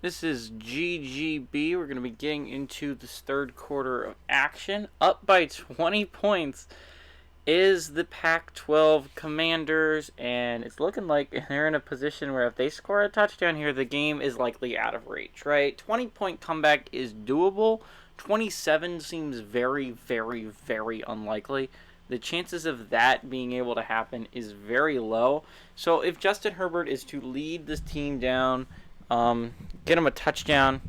This is GGB. We're going to be getting into this third quarter of action. Up by 20 points is the Pac-12 Commanders, and it's looking like they're in a position where if they score a touchdown here, the game is likely out of reach, right? 20-point comeback is doable. 27 seems very, very, very unlikely. The chances of that being able to happen is very low. So if Justin Herbert is to lead this team down, get him a touchdown,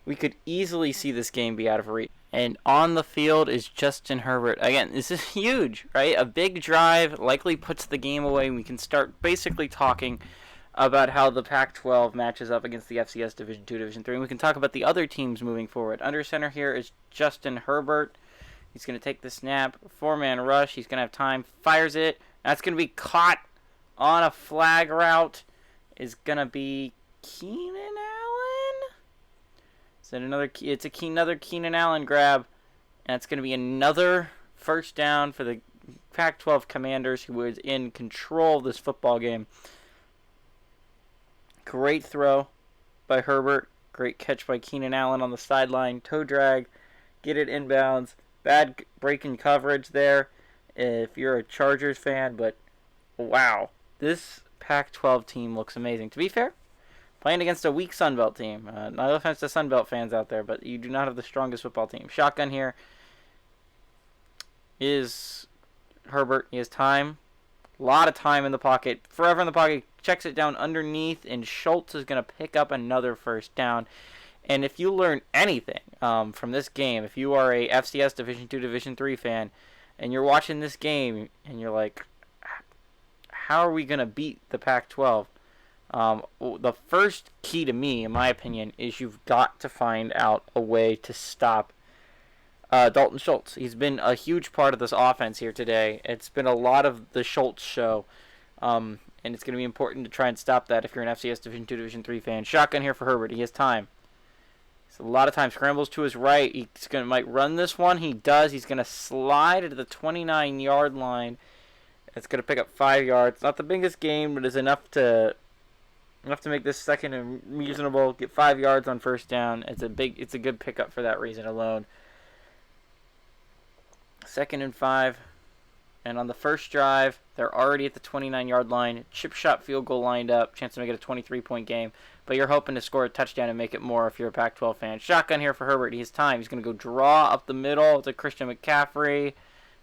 we could easily see this game be out of reach. And on the field is Justin Herbert. Again, this is huge, right? A big drive likely puts the game away. We can start basically talking about how the Pac-12 matches up against the FCS Division II, Division III. And we can talk about the other teams moving forward. Under center here is Justin Herbert. He's going to take the snap. Four-man rush. He's going to have time. Fires it. That's going to be caught on a flag route. Is going to be Keenan Allen? It's another Keenan Allen grab. And it's going to be another first down for the Pac-12 Commanders, who is in control of this football game. Great throw by Herbert. Great catch by Keenan Allen on the sideline. Toe drag. Get it inbounds. Bad breaking coverage there if you're a Chargers fan. But, wow. This Pac-12 team looks amazing. To be fair, playing against a weak Sunbelt team. No offense to Sunbelt fans out there, but you do not have the strongest football team. Shotgun here is Herbert. He has time. A lot of time in the pocket. Forever in the pocket. Checks it down underneath, and Schultz is going to pick up another first down. And if you learn anything from this game, if you are a FCS Division II, Division III fan, and you're watching this game, and you're like, how are we going to beat the Pac-12? The first key to me, in my opinion, is you've got to find out a way to stop Dalton Schultz. He's been a huge part of this offense here today. It's been a lot of the Schultz show, and it's going to be important to try and stop that if you're an FCS Division II, Division III fan. Shotgun here for Herbert. He has time. So a lot of time. Scrambles to his right. Might run this one. He does. He's going to slide to the 29-yard line. It's going to pick up 5 yards. Not the biggest gain, but it's enough to make this second and reasonable. Get 5 yards on first down. It's a good pickup for that reason alone. 2nd and 5. And on the first drive, they're already at the 29-yard line. Chip shot field goal lined up. Chance to make it a 23-point game. But you're hoping to score a touchdown and make it more if you're a Pac-12 fan. Shotgun here for Herbert. He has time. He's going to go draw up the middle to Christian McCaffrey.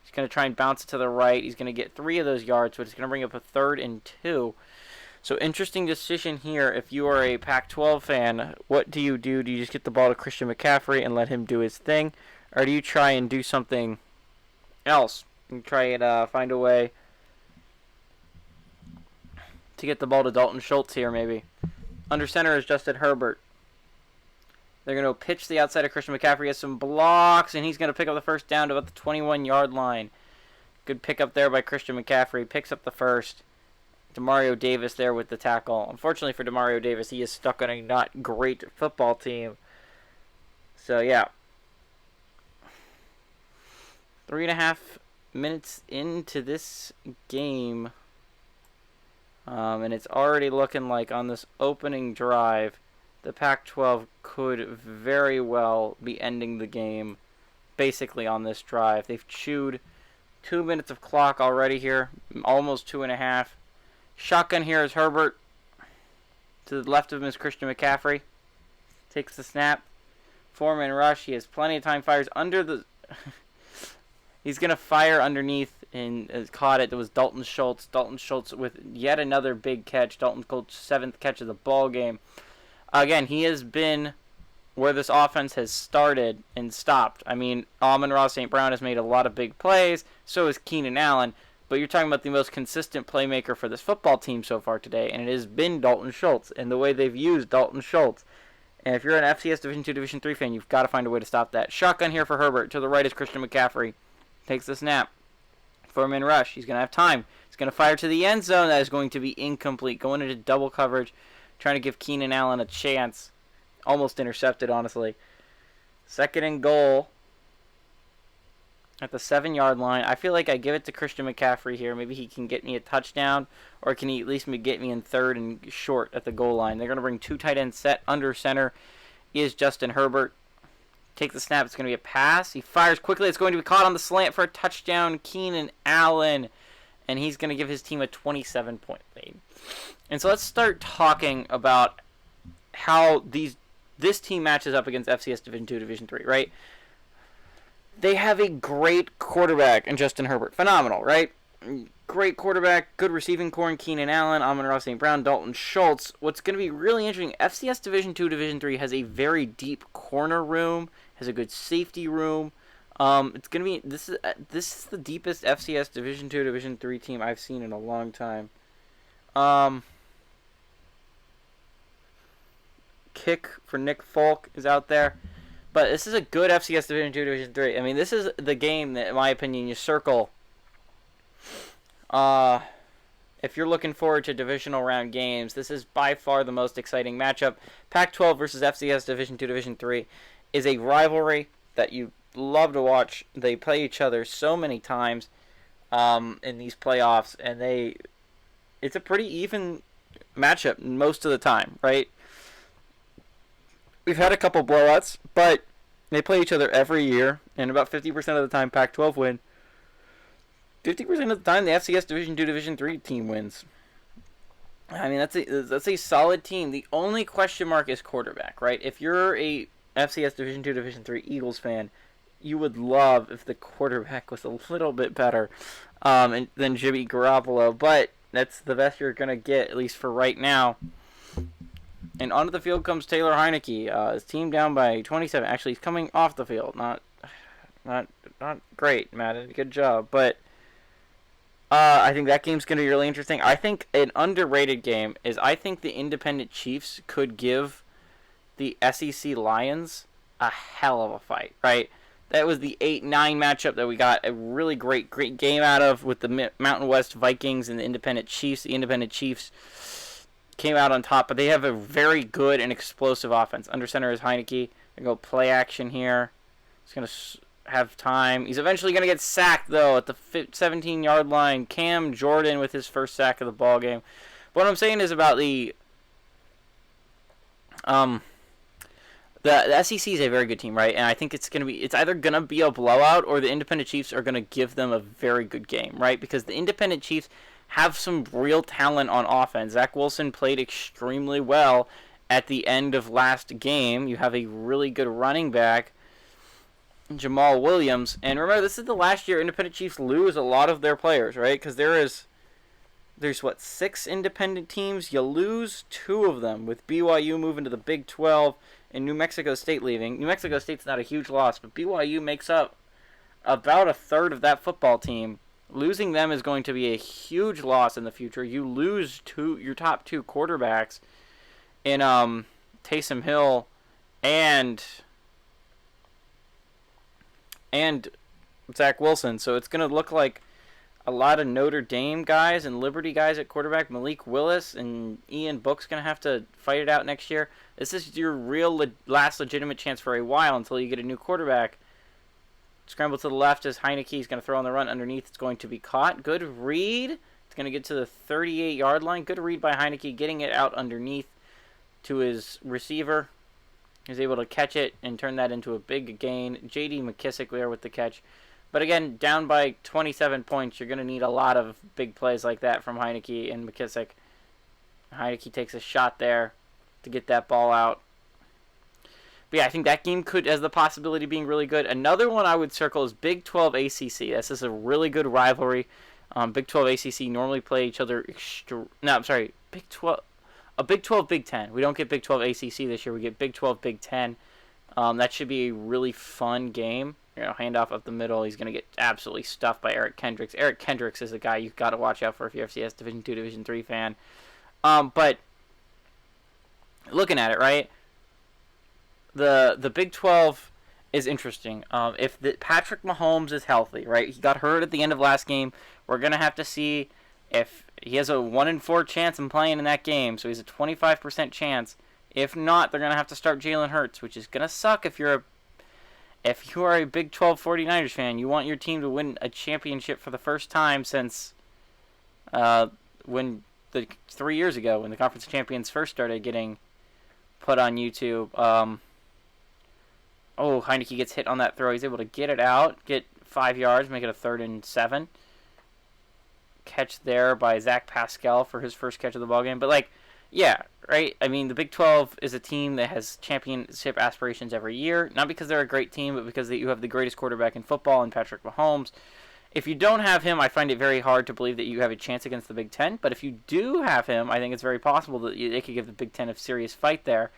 He's going to try and bounce it to the right. He's going to get 3 of those yards, but it's going to bring up a 3rd and 2. So interesting decision here. If you are a Pac-12 fan, what do? Do you just get the ball to Christian McCaffrey and let him do his thing? Or do you try and do something else? And try and find a way to get the ball to Dalton Schultz here, maybe. Under center is Justin Herbert. They're going to pitch the outside of Christian McCaffrey. He has some blocks, and he's going to pick up the first down to about the 21-yard line. Good pickup there by Christian McCaffrey. Picks up the first. Demario Davis there with the tackle. Unfortunately for Demario Davis, he is stuck on a not great football team. So, yeah. 3.5 minutes into this game, and it's already looking like on this opening drive, the Pac-12 could very well be ending the game basically on this drive. They've chewed 2 minutes of clock already here, almost 2.5. Shotgun here is Herbert. To the left of him is Christian McCaffrey. Takes the snap. Four-man rush. He has plenty of time. Fires under the... He's going to fire underneath and caught it. It was Dalton Schultz. Dalton Schultz with yet another big catch. Dalton Schultz's 7th catch of the ball game. Again, he has been where this offense has started and stopped. I mean, Amon-Ra St. Brown has made a lot of big plays. So has Keenan Allen. But you're talking about the most consistent playmaker for this football team so far today, and it has been Dalton Schultz and the way they've used Dalton Schultz. And if you're an FCS Division II, Division III fan, you've got to find a way to stop that. Shotgun here for Herbert. To the right is Christian McCaffrey. Takes the snap. Four-man rush. He's going to have time. He's going to fire to the end zone. That is going to be incomplete. Going into double coverage. Trying to give Keenan Allen a chance. Almost intercepted, honestly. 2nd and goal at the 7-yard line. I feel like I give it to Christian McCaffrey here. Maybe he can get me a touchdown, or can he at least get me in third and short at the goal line. They're going to bring 2 tight ends set. Under center is Justin Herbert. Take the snap. It's going to be a pass. He fires quickly. It's going to be caught on the slant for a touchdown. Keenan Allen. And he's going to give his team a 27-point lead. And so let's start talking about how this team matches up against FCS Division II, Division III, right? They have a great quarterback in Justin Herbert. Phenomenal, right? Great quarterback, good receiving core in Keenan Allen, Amon-Ra St. Brown, Dalton Schultz. What's going to be really interesting, FCS Division II, Division III has a very deep corner room, has a good safety room. It's going to be this is the deepest FCS Division II, Division III team I've seen in a long time. Kick for Nick Folk is out there. But this is a good FCS Division II, Division III. I mean, this is the game that, in my opinion, you circle. If you're looking forward to divisional round games, this is by far the most exciting matchup. Pac-12 versus FCS Division II, Division III is a rivalry that you love to watch. They play each other so many times in these playoffs, and it's a pretty even matchup most of the time, right? We've had a couple blowouts, but they play each other every year, and about 50% of the time Pac-12 win. 50% of the time the FCS Division II, Division III team wins. I mean, that's a solid team. The only question mark is quarterback, right? If you're a FCS Division II, Division III Eagles fan, you would love if the quarterback was a little bit better than Jimmy Garoppolo, but that's the best you're going to get, at least for right now. And onto the field comes Taylor Heineke. His team down by 27. Actually, he's coming off the field. Not great, Matt. Good job. But I think that game's going to be really interesting. I think an underrated game is I think the Independent Chiefs could give the SEC Lions a hell of a fight, right? That was the 8-9 matchup that we got a really great game out of with the Mountain West Vikings and the Independent Chiefs. The Independent Chiefs came out on top, but they have a very good and explosive offense. Under center is Heineke. They go play action here. He's going to have time. He's eventually going to get sacked, though, at the 17-yard line. Cam Jordan with his first sack of the ball game. What I'm saying is about the SEC is a very good team, right? And I think it's either going to be a blowout or the Independent Chiefs are going to give them a very good game, right? Because the Independent Chiefs have some real talent on offense. Zach Wilson played extremely well at the end of last game. You have a really good running back, Jamal Williams. And remember, this is the last year Independent Chiefs lose a lot of their players, right? Because there's 6 independent teams. You lose 2 of them, with BYU moving to the Big 12 and New Mexico State leaving. New Mexico State's not a huge loss, but BYU makes up about a third of that football team. Losing them is going to be a huge loss in the future. You lose your top 2 quarterbacks in Taysom Hill and Zach Wilson. So it's going to look like a lot of Notre Dame guys and Liberty guys at quarterback. Malik Willis and Ian Book's going to have to fight it out next year. This is your real last legitimate chance for a while until you get a new quarterback. Scramble to the left as Heineke. He's going to throw on the run underneath. It's going to be caught. Good read. It's going to get to the 38-yard line. Good read by Heineke, getting it out underneath to his receiver. He's able to catch it and turn that into a big gain. J.D. McKissick there with the catch. But again, down by 27 points, you're going to need a lot of big plays like that from Heineke and McKissick. Heineke takes a shot there to get that ball out. But yeah, I think that game has the possibility of being really good. Another one I would circle is Big 12 ACC. This is a really good rivalry. Big 12 ACC normally play each other. Big 12. A Big 12 Big 10. We don't get Big 12 ACC this year. We get Big 12 Big 10. That should be a really fun game. Handoff up the middle. He's going to get absolutely stuffed by Eric Kendricks. Eric Kendricks is a guy you've got to watch out for if you're a FCS Division II, Division III fan. But looking at it, right? The Big 12 is interesting. If Patrick Mahomes is healthy, right? He got hurt at the end of last game. We're going to have to see if he has a 1 in 4 chance in playing in that game. So he's a 25% chance. If not, they're going to have to start Jalen Hurts, which is going to suck if you're if you are a Big 12 49ers fan, you want your team to win a championship for the first time since when 3 years ago when the conference champions first started getting put on YouTube. Heineke gets hit on that throw. He's able to get it out, get 5 yards, make it a 3rd and 7. Catch there by Zach Pascal for his first catch of the ballgame. But, yeah, right? I mean, the Big 12 is a team that has championship aspirations every year. Not because they're a great team, but because you have the greatest quarterback in football in Patrick Mahomes. If you don't have him, I find it very hard to believe that you have a chance against the Big Ten. But if you do have him, I think it's very possible that they could give the Big Ten a serious fight there.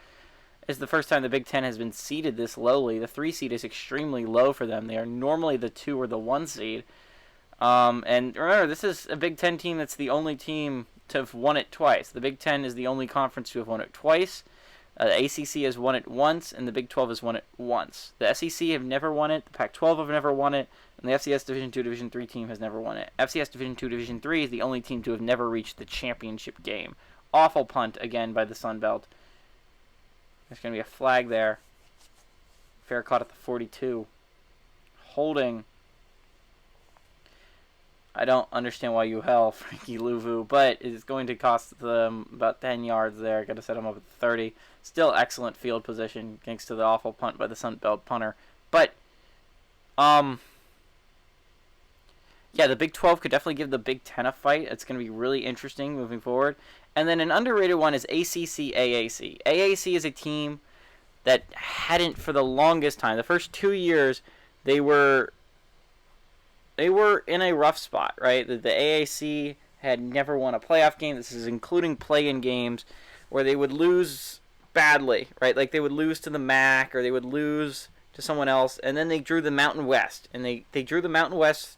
It's the first time the Big Ten has been seeded this lowly. The 3 seed is extremely low for them. They are normally the 2 or the 1 seed. And remember, this is a Big Ten team that's the only team to have won it twice. The Big Ten is the only conference to have won it twice. The ACC has won it once, and the Big 12 has won it once. The SEC have never won it. The Pac-12 have never won it. And the FCS Division II, Division III team has never won it. FCS Division II, Division III is the only team to have never reached the championship game. Awful punt, again, by the Sun Belt. There's going to be a flag there. Fair caught at the 42. Holding. I don't understand why you held Frankie Louvu, but it's going to cost them about 10 yards there. Got to set him up at 30. Still excellent field position thanks to the awful punt by the Sun Belt punter. But, yeah, the Big 12 could definitely give the Big 10 a fight. It's going to be really interesting moving forward. And then an underrated one is ACC-AAC. AAC is a team that hadn't for the longest time. The first 2 years, they were in a rough spot, right? The AAC had never won a playoff game. This is including play-in games where they would lose badly, right? Like they would lose to the MAC or they would lose to someone else, and then they drew the Mountain West. And they drew the Mountain West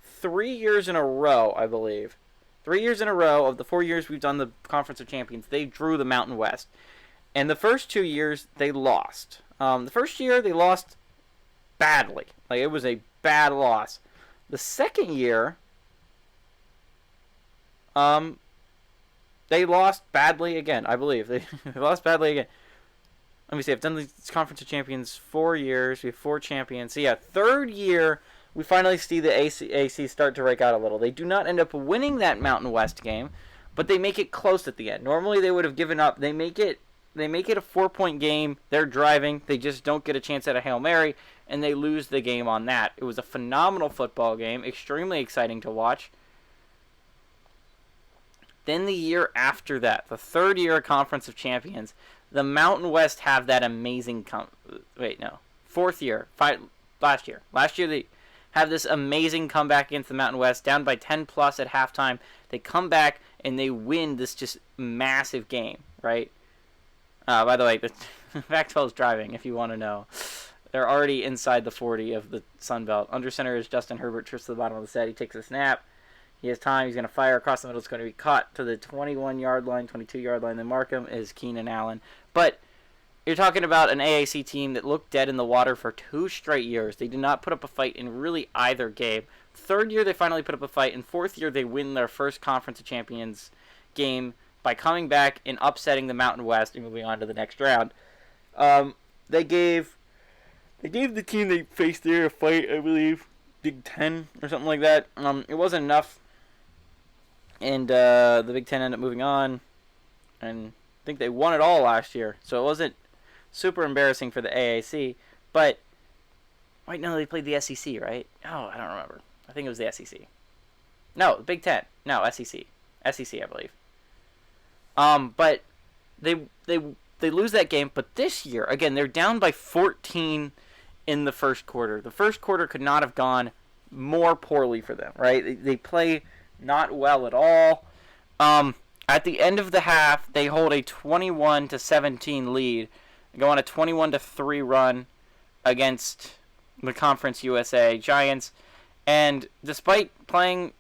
3 years in a row, I believe. 3 years in a row of the 4 years we've done the Conference of Champions, they drew the Mountain West. And the first 2 years, they lost. The first year, they lost badly. Like, it was a bad loss. The second year, they lost badly again, I believe. They lost badly again. Let me see. I've done the Conference of Champions 4 years. We have 4 champions. So, yeah, third year, we finally see the AC start to break out a little. They do not end up winning that Mountain West game, but they make it close at the end. Normally, they would have given up. They make it a 4-point game. They're driving. They just don't get a chance at a Hail Mary, and they lose the game on that. It was a phenomenal football game, extremely exciting to watch. Then the year after that, the third year of Conference of Champions, the Mountain West have that amazing fourth year, last year. Last year they have this amazing comeback against the Mountain West, down by 10 plus at halftime. They come back and they win this just massive game, right? By the way, the Pac-12 is driving, if you want to know. They're already inside the 40 of the Sun Belt. Under center is Justin Herbert, trips to the bottom of the set. He takes a snap. He has time. He's going to fire across the middle. It's going to be caught to the 21-yard line, 22-yard line. The Markham is Keenan Allen. But you're talking about an AAC team that looked dead in the water for 2 straight years. They did not put up a fight in really either game. Third year, they finally put up a fight. In fourth year, they win their first Conference of Champions game by coming back and upsetting the Mountain West and moving on to the next round. They gave the team they faced there a fight, I believe, Big Ten or something like that. It wasn't enough, and the Big Ten ended up moving on, and I think they won it all last year, so it wasn't super embarrassing for the AAC. But wait, no, they played the SEC, right? Oh, I don't remember. I think it was the SEC. No, the Big Ten. No, SEC, I believe. But they lose that game. But this year, again, they're down by 14 in the first quarter. The first quarter could not have gone more poorly for them, right? They play not well at all. At the end of the half, they hold a 21-17 lead, go on a 21-3 run against the Conference USA Giants. And despite playing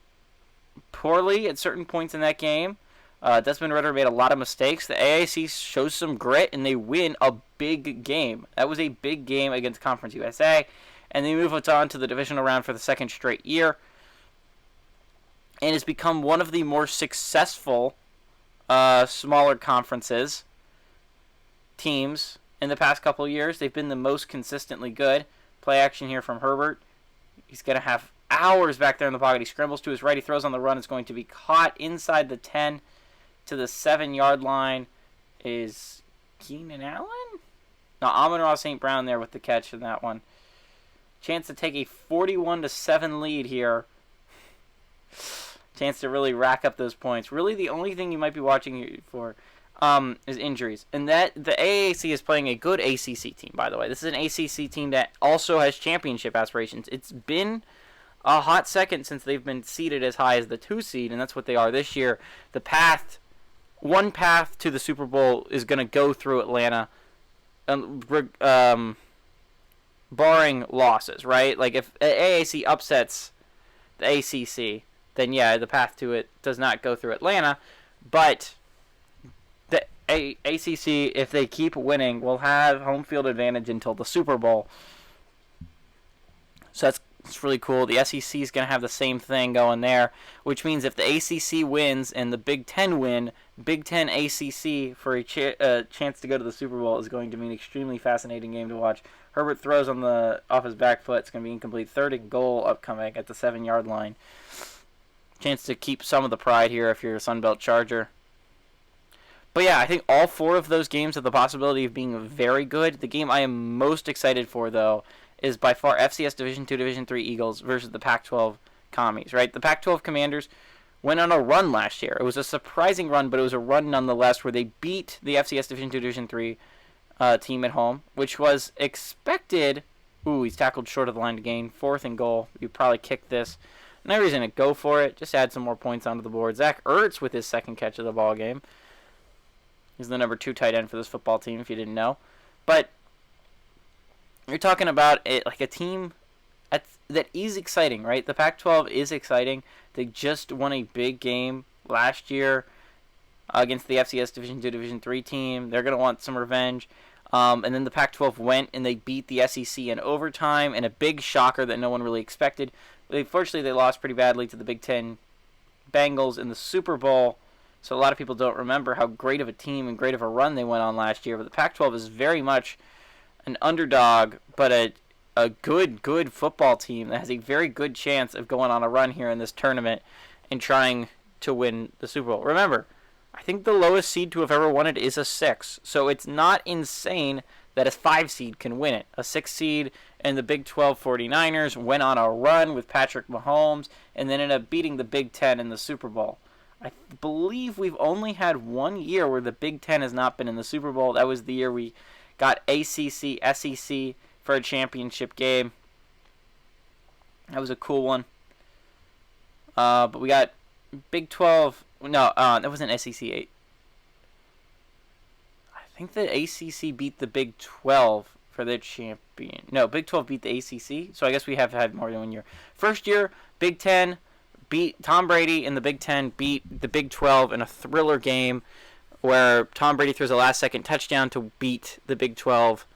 poorly at certain points in that game, Desmond Ridder made a lot of mistakes. The AAC shows some grit, and they win a big game. That was a big game against Conference USA, and they move on to the divisional round for the second straight year, and has become one of the more successful smaller conferences teams in the past couple of years. They've been the most consistently good. Play action here from Herbert. He's going to have hours back there in the pocket. He scrambles to his right. He throws on the run. It's going to be caught inside the 10 to the 7-yard line. Is Keenan Allen? No, Amon-Ra St. Brown there with the catch in that one. Chance to take a 41-7 lead here. Chance to really rack up those points. Really, the only thing you might be watching for is injuries. And that the AAC is playing a good ACC team, by the way. This is an ACC team that also has championship aspirations. It's been a hot second since they've been seeded as high as the 2 seed, and that's what they are this year. One path to the Super Bowl is going to go through Atlanta, barring losses, right? Like if AAC upsets the ACC, then yeah, the path to it does not go through Atlanta. But the ACC, if they keep winning, will have home field advantage until the Super Bowl. So it's really cool. The SEC is going to have the same thing going there, which means if the ACC wins and the Big Ten win, Big Ten ACC for a chance to go to the Super Bowl is going to be an extremely fascinating game to watch. Herbert throws off his back foot. It's going to be incomplete. 3rd and goal upcoming at the 7-yard line. Chance to keep some of the pride here if you're a Sunbelt Charger. But yeah, I think all 4 of those games have the possibility of being very good. The game I am most excited for, though, is by far FCS Division II, Division III Eagles versus the Pac-12 Commies, right? The Pac-12 Commanders went on a run last year. It was a surprising run, but it was a run nonetheless where they beat the FCS Division II, Division III team at home, which was expected. Ooh, he's tackled short of the line to gain. 4th and goal. You probably kick this. No reason to go for it. Just add some more points onto the board. Zach Ertz with his 2nd catch of the ball game. He's the number 2 tight end for this football team, if you didn't know. But you're talking about it like a team that is exciting, right? The Pac-12 is exciting. They just won a big game last year against the FCS Division II, Division III team. They're going to want some revenge. And then the Pac-12 went and they beat the SEC in overtime in a big shocker that no one really expected. Fortunately, they lost pretty badly to the Big Ten Bengals in the Super Bowl. So a lot of people don't remember how great of a team and great of a run they went on last year. But the Pac-12 is very much an underdog, but a good football team that has a very good chance of going on a run here in this tournament and trying to win the Super Bowl. Remember, I think the lowest seed to have ever won it is a 6. So it's not insane that a 5 seed can win it. A 6 seed and the Big 12 49ers went on a run with Patrick Mahomes and then ended up beating the Big 10 in the Super Bowl. I believe we've only had 1 year where the Big 10 has not been in the Super Bowl. That was the year we got ACC, SEC for a championship game. That was a cool one. But we got Big 12. No, that wasn't SEC 8. I think the ACC beat the Big 12 for their champion. No, Big 12 beat the ACC. So I guess we have had more than 1 year. First year, Big 10 beat Tom Brady in the Big 10, beat the Big 12 in a thriller game where Tom Brady throws a last-second touchdown to beat the Big 12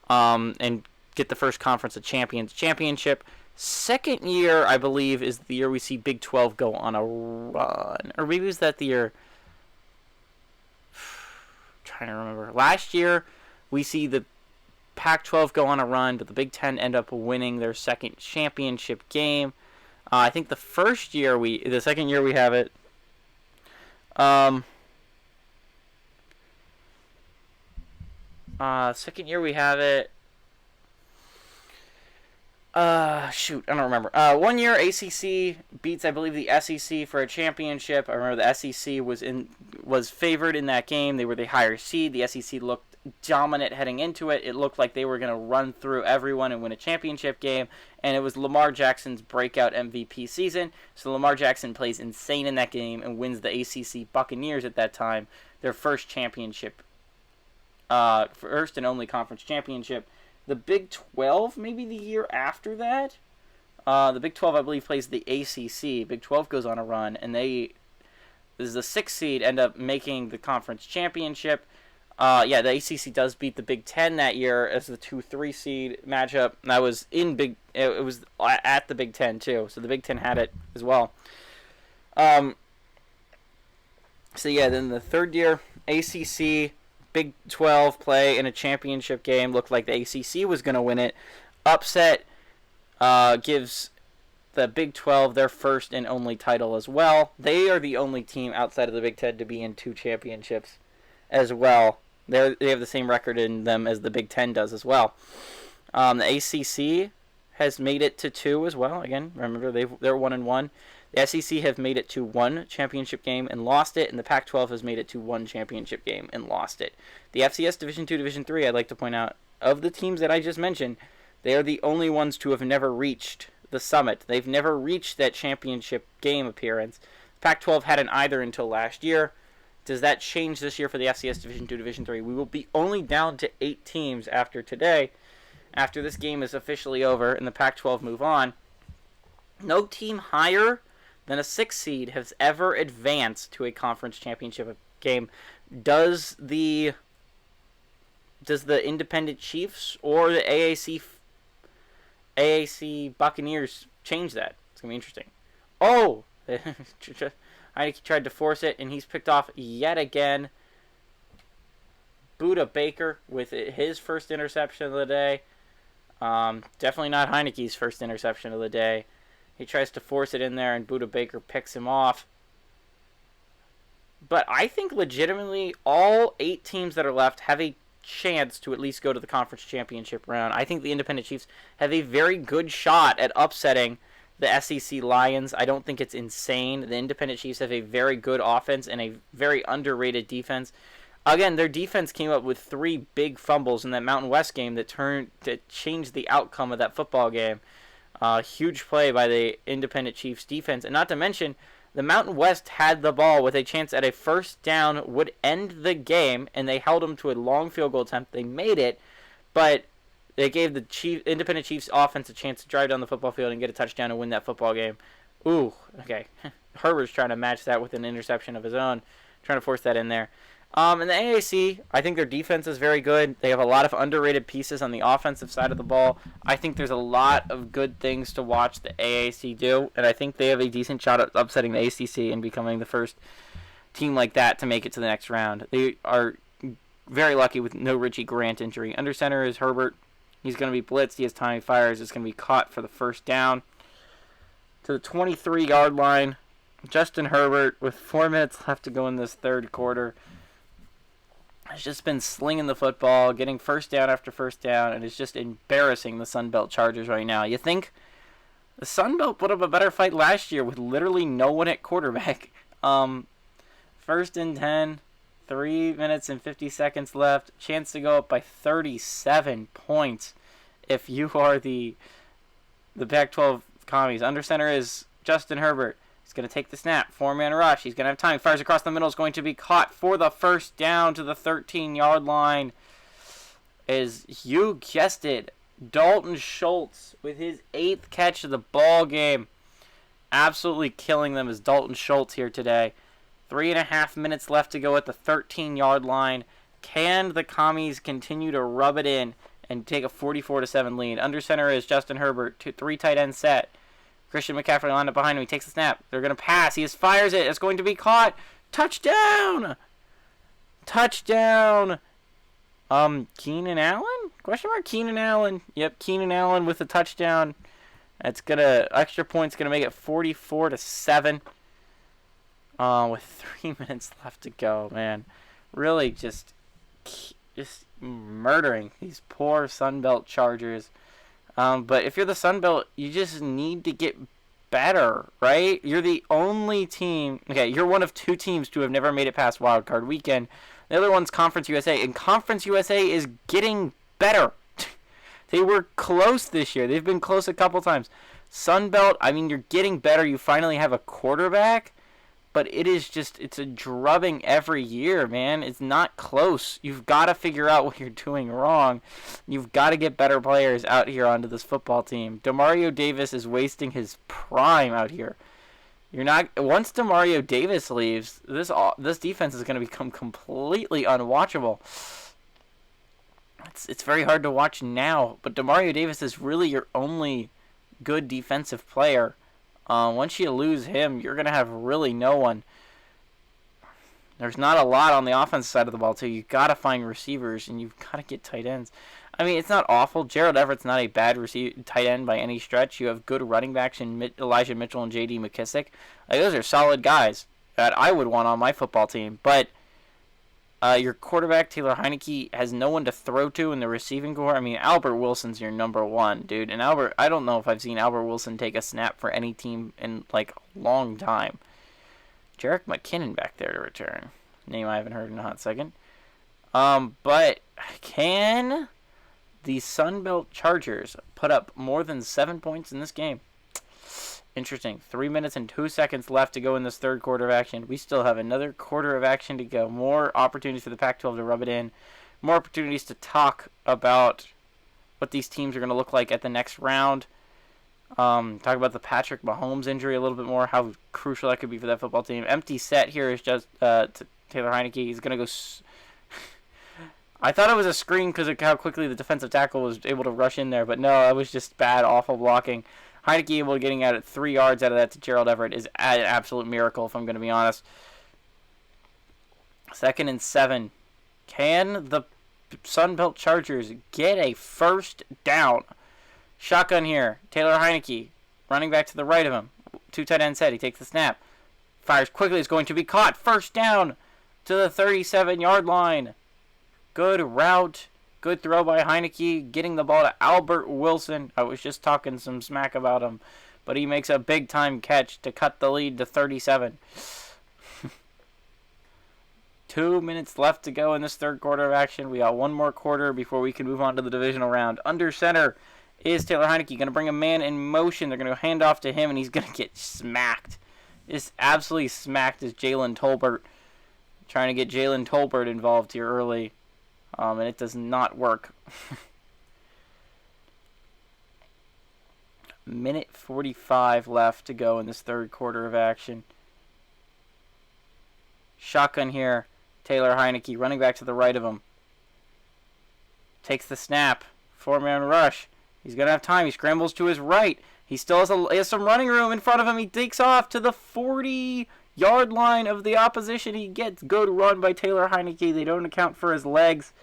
and get the first Conference of Champions championship. Second year, I believe, is the year we see Big 12 go on a run. Or maybe was that the year? I'm trying to remember. Last year, we see the Pac-12 go on a run, but the Big 10 end up winning their second championship game. I think the second year we have it. Second year we have it. Shoot, I don't remember. 1 year ACC beats, I believe, the SEC for a championship. I remember the SEC was favored in that game. They were the higher seed. The SEC looked dominant heading into it. It looked like they were going to run through everyone and win a championship game. And it was Lamar Jackson's breakout MVP season. So Lamar Jackson plays insane in that game and wins the ACC Buccaneers at that time, their first championship, first and only conference championship. The Big 12, maybe the year after that. The Big 12, I believe, plays the ACC. Big 12 goes on a run, and this is the 6th seed, end up making the conference championship. The ACC does beat the Big 10 that year as the 2-3 seed matchup. And that was it was at the Big 10 too, so the Big 10 had it as well. Then the third year, ACC, Big 12 play in a championship game. Looked like the ACC was going to win it. upset gives the Big 12 their first and only title as well. They are the only team outside of the Big 10 to be in 2 championships as well. They have the same record in them as the Big 10 does as well. The ACC has made it to 2 as well. Again, remember they're 1-1. The SEC have made it to 1 championship game and lost it, and the Pac-12 has made it to 1 championship game and lost it. The FCS Division 2, Division 3, I'd like to point out, of the teams that I just mentioned, they are the only ones to have never reached the summit. They've never reached that championship game appearance. Pac-12 hadn't either until last year. Does that change this year for the FCS Division 2, Division 3? We will be only down to 8 teams after today, after this game is officially over and the Pac-12 move on. No team higher than a 6 seed has ever advanced to a conference championship game. Does the Independent Chiefs or the AAC Buccaneers change that? It's going to be interesting. Oh! Heineke tried to force it, and he's picked off yet again. Buda Baker with his first interception of the day. Definitely not Heineke's first interception of the day. He tries to force it in there, and Buda Baker picks him off. But I think legitimately all 8 teams that are left have a chance to at least go to the conference championship round. I think the Independent Chiefs have a very good shot at upsetting the SEC Lions. I don't think it's insane. The Independent Chiefs have a very good offense and a very underrated defense. Again, their defense came up with 3 big fumbles in that Mountain West game that changed the outcome of that football game. Huge play by the Independent Chiefs defense. And not to mention, the Mountain West had the ball with a chance at a first down would end the game, and they held them to a long field goal attempt. They made it, but they gave the Independent Chiefs offense a chance to drive down the football field and get a touchdown and win that football game. Ooh, okay. Herbert's trying to match that with an interception of his own, trying to force that in there. And the AAC, I think their defense is very good. They have a lot of underrated pieces on the offensive side of the ball. I think there's a lot of good things to watch the AAC do, and I think they have a decent shot at upsetting the ACC and becoming the first team like that to make it to the next round. They are very lucky with no Richie Grant injury. Under center is Herbert. He's going to be blitzed. He has timing fires. It's going to be caught for the first down. To the 23-yard line, Justin Herbert, with 4 minutes left to go in this third quarter, has just been slinging the football, getting first down after first down, and is just embarrassing the Sunbelt Chargers right now. You think the Sunbelt put up a better fight last year with literally no one at quarterback. First and 10, 3 minutes and 50 seconds left. Chance to go up by 37 points if you are the Pac-12 Commies. Under center is Justin Herbert. He's going to take the snap. 4-man rush. He's going to have time. Fires across the middle. Is going to be caught for the first down to the 13-yard line. As you guessed it, Dalton Schultz with his 8th catch of the ball game. Absolutely killing them is Dalton Schultz here today. 3.5 minutes left to go at the 13-yard line. Can the Commies continue to rub it in and take a 44-7 lead? Under center is Justin Herbert. 3 tight end set. Christian McCaffrey lined up behind him. He takes the snap. They're going to pass. He fires it. It's going to be caught. Touchdown! Touchdown! Keenan Allen? Question mark? Keenan Allen. Yep, Keenan Allen with a touchdown. That's extra points going to make it 44-7. With 3 minutes left to go, man. Really just murdering these poor Sunbelt Chargers. But if you're the Sunbelt, you just need to get better, right? You're the only team. Okay, you're one of 2 teams to have never made it past Wild Card Weekend. The other one's Conference USA, and Conference USA is getting better. They were close this year. They've been close a couple times. Sunbelt, I mean, you're getting better. You finally have a quarterback. But it's a drubbing every year, man. It's not close. You've got to figure out what you're doing wrong. You've got to get better players out here onto this football team. Demario Davis is wasting his prime out here. Once Demario Davis leaves, this defense is going to become completely unwatchable. It's very hard to watch now, but Demario Davis is really your only good defensive player. Once you lose him, you're going to have really no one. There's not a lot on the offensive side of the ball, too. You've got to find receivers, and you've got to get tight ends. I mean, it's not awful. Gerald Everett's not a bad tight end by any stretch. You have good running backs in Elijah Mitchell and J.D. McKissick. Like, those are solid guys that I would want on my football team. But your quarterback, Taylor Heinicke, has no one to throw to in the receiving corps. I mean, Albert Wilson's your number one, dude. And I don't know if I've seen Albert Wilson take a snap for any team in, like, a long time. Jerick McKinnon back there to return. Name I haven't heard in a hot second. But can the Sunbelt Chargers put up more than 7 points in this game? Interesting. 3 minutes and 2 seconds left to go in this third quarter of action. We still have another quarter of action to go. More opportunities for the Pac-12 to rub it in. More opportunities to talk about what these teams are going to look like at the next round. Talk about the Patrick Mahomes injury a little bit more, how crucial that could be for that football team. Empty set here is just to Taylor Heinicke. He's going to go... I thought it was a screen because of how quickly the defensive tackle was able to rush in there, but no, it was just bad, awful blocking. Heinicke able to getting out at 3 yards out of that to Gerald Everett is an absolute miracle, if I'm going to be honest. 2nd and 7. Can the Sunbelt Chargers get a first down? Shotgun here. Taylor Heinicke running back to the right of him. 2 tight end set. He takes the snap. Fires quickly. Is going to be caught. First down to the 37-yard line. Good route. Good throw by Heinicke. Getting the ball to Albert Wilson. I was just talking some smack about him. But he makes a big-time catch to cut the lead to 37. 2 minutes left to go in this third quarter of action. We got one more quarter before we can move on to the divisional round. Under center is Taylor Heinicke. Going to bring a man in motion. They're going to hand off to him, and he's going to get smacked. Just absolutely smacked is Jalen Tolbert. Trying to get Jalen Tolbert involved here early. And it does not work. Minute 45 left to go in this third quarter of action. Shotgun here. Taylor Heinicke running back to the right of him. Takes the snap. 4-man rush. He's going to have time. He scrambles to his right. He still has some running room in front of him. He takes off to the 40-yard line of the opposition. He gets good run by Taylor Heinicke. They don't account for his legs.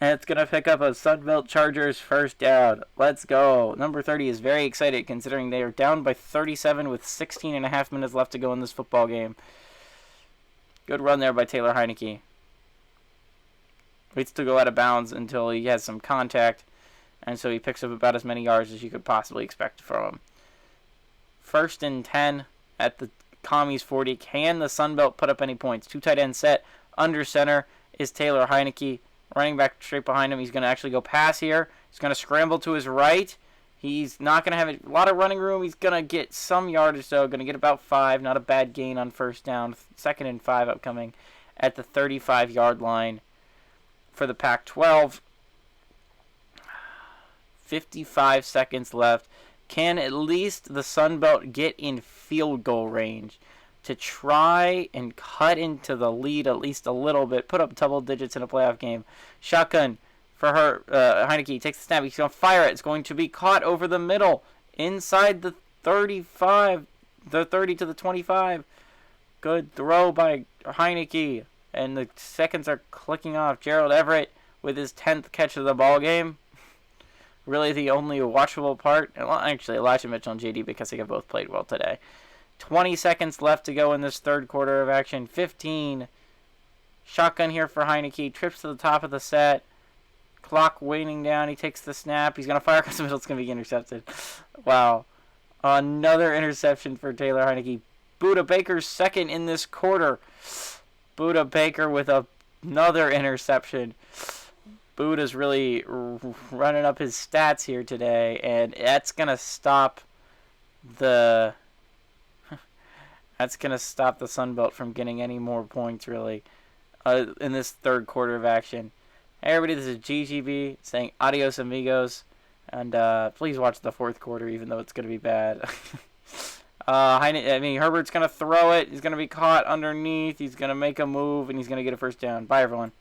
And it's going to pick up a Sunbelt Chargers first down. Let's go. Number 30 is very excited considering they are down by 37 with 16 and a half minutes left to go in this football game. Good run there by Taylor Heinicke. Waits to go out of bounds until he has some contact. And so he picks up about as many yards as you could possibly expect from him. 1st and 10 at the Commies 40. Can the Sunbelt put up any points? 2 tight end set. Under center is Taylor Heinicke. Running back straight behind him. He's going to actually go pass here. He's going to scramble to his right. He's not going to have a lot of running room. He's going to get some yardage, though. Going to get about 5. Not a bad gain on first down. 2nd and 5 upcoming at the 35-yard line for the Pac-12. 55 seconds left. Can at least the Sunbelt get in field goal range to try and cut into the lead at least a little bit, put up double digits in a playoff game? Shotgun for her. Heinicke takes the snap. He's going to fire it. It's going to be caught over the middle inside the 35, the 30 to the 25. Good throw by Heinicke, and the seconds are clicking off. Gerald Everett with his 10th catch of the ball game. Really the only watchable part. Well, actually, Elijah Mitchell and J.D. McKissick have both played well today. 20 seconds left to go in this third quarter of action. 15. Shotgun here for Heinicke. Trips to the top of the set. Clock waning down. He takes the snap. He's going to fire across the middle. It's going to be intercepted. Wow. Another interception for Taylor Heinicke. Budda Baker's second in this quarter. Budda Baker with another interception. Budda's really running up his stats here today, and that's going to stop the... That's going to stop the Sunbelt from getting any more points, really, in this third quarter of action. Hey, everybody, this is GGB saying adios, amigos. And please watch the fourth quarter, even though it's going to be bad. Herbert's going to throw it. He's going to be caught underneath. He's going to make a move, and he's going to get a first down. Bye, everyone.